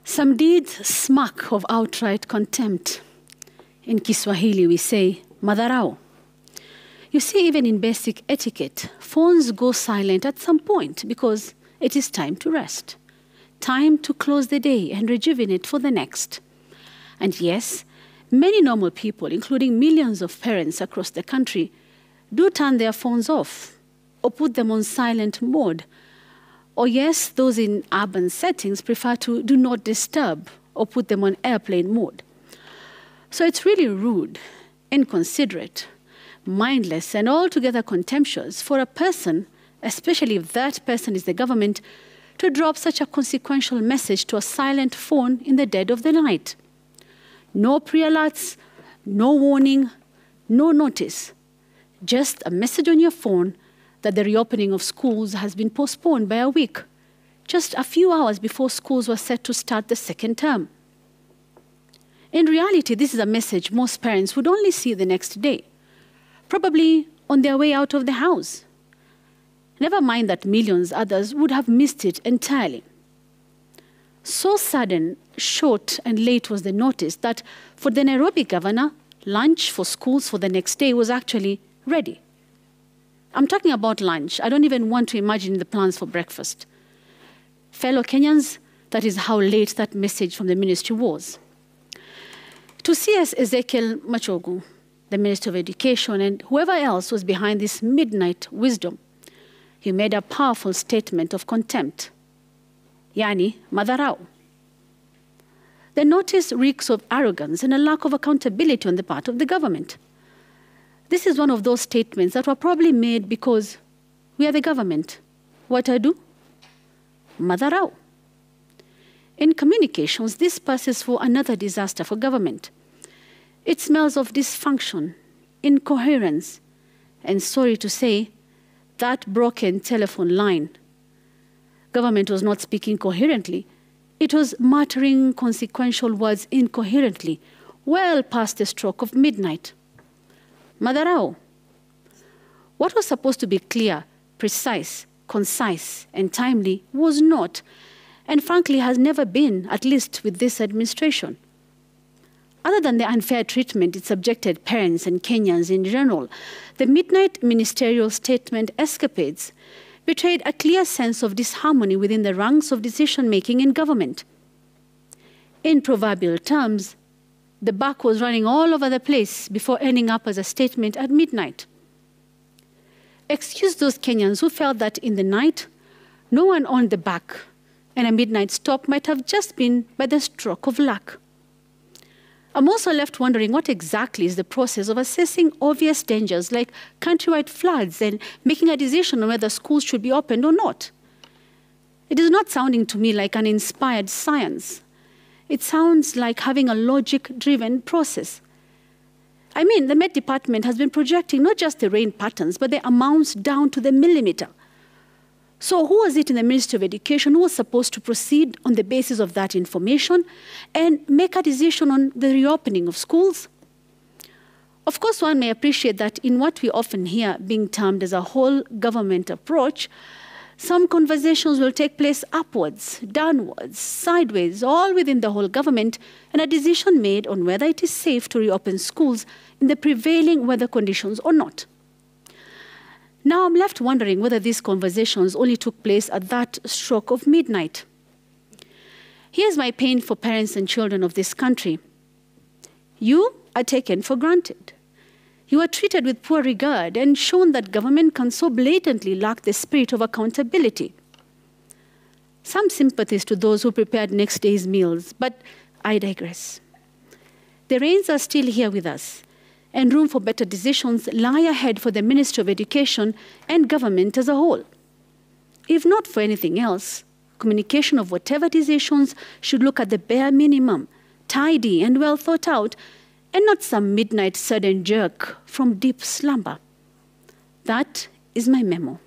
Some deeds smack of outright contempt. In Kiswahili we say, madharau. You see, even in basic etiquette, phones go silent at some point because it is time to rest. Time to close the day and rejuvenate for the next. And yes, many normal people, including millions of parents across the country, do turn their phones off or put them on silent mode. Or yes, those in urban settings prefer to do not disturb or put them on airplane mode. So it's really rude, inconsiderate, mindless, and altogether contemptuous for a person, especially if that person is the government, to drop such a consequential message to a silent phone in the dead of the night. No pre-alerts, no warning, no notice. Just a message on your phone that the reopening of schools has been postponed by a week, just a few hours before schools were set to start the second term. In reality, this is a message most parents would only see the next day, probably on their way out of the house. Never mind that millions others would have missed it entirely. So sudden, short, and late was the notice that for the Nairobi governor, lunch for schools for the next day was actually ready. I'm talking about lunch. I don't even want to imagine the plans for breakfast. Fellow Kenyans, that is how late that message from the ministry was. To CS Ezekiel Machogu, the Minister of Education, and whoever else was behind this midnight wisdom, he made a powerful statement of contempt. Yani, madharau. The notice reeks of arrogance and a lack of accountability on the part of the government. This is one of those statements that were probably made because we are the government. What I do? Madharau. In communications, this passes for another disaster for government. It smells of dysfunction, incoherence, and sorry to say, that broken telephone line. Government was not speaking coherently. It was muttering consequential words incoherently, well past the stroke of midnight. Madharau. What was supposed to be clear, precise, concise, and timely was not, and frankly has never been, at least with this administration. Other than the unfair treatment it subjected parents and Kenyans in general, the midnight ministerial statement escapades betrayed a clear sense of disharmony within the ranks of decision-making in government. In proverbial terms, the buck was running all over the place before ending up as a statement at midnight. Excuse those Kenyans who felt that in the night, no one owned the buck, and a midnight stop might have just been by the stroke of luck. I'm also left wondering what exactly is the process of assessing obvious dangers like countrywide floods and making a decision on whether schools should be opened or not. It is not sounding to me like an inspired science. It sounds like having a logic-driven process. I mean, the Met Department has been projecting not just the rain patterns, but the amounts down to the millimeter. So who was it in the Ministry of Education who was supposed to proceed on the basis of that information and make a decision on the reopening of schools? Of course, one may appreciate that in what we often hear being termed as a whole government approach, some conversations will take place upwards, downwards, sideways, all within the whole government, and a decision made on whether it is safe to reopen schools in the prevailing weather conditions or not. Now I'm left wondering whether these conversations only took place at that stroke of midnight. Here's my pain for parents and children of this country. You are taken for granted. You are treated with poor regard and shown that government can so blatantly lack the spirit of accountability. Some sympathies to those who prepared next day's meals, but I digress. The rains are still here with us, and room for better decisions lie ahead for the Ministry of Education and government as a whole. If not for anything else, communication of whatever decisions should look at the bare minimum, tidy and well thought out, and not some midnight sudden jerk from deep slumber. That is my memo.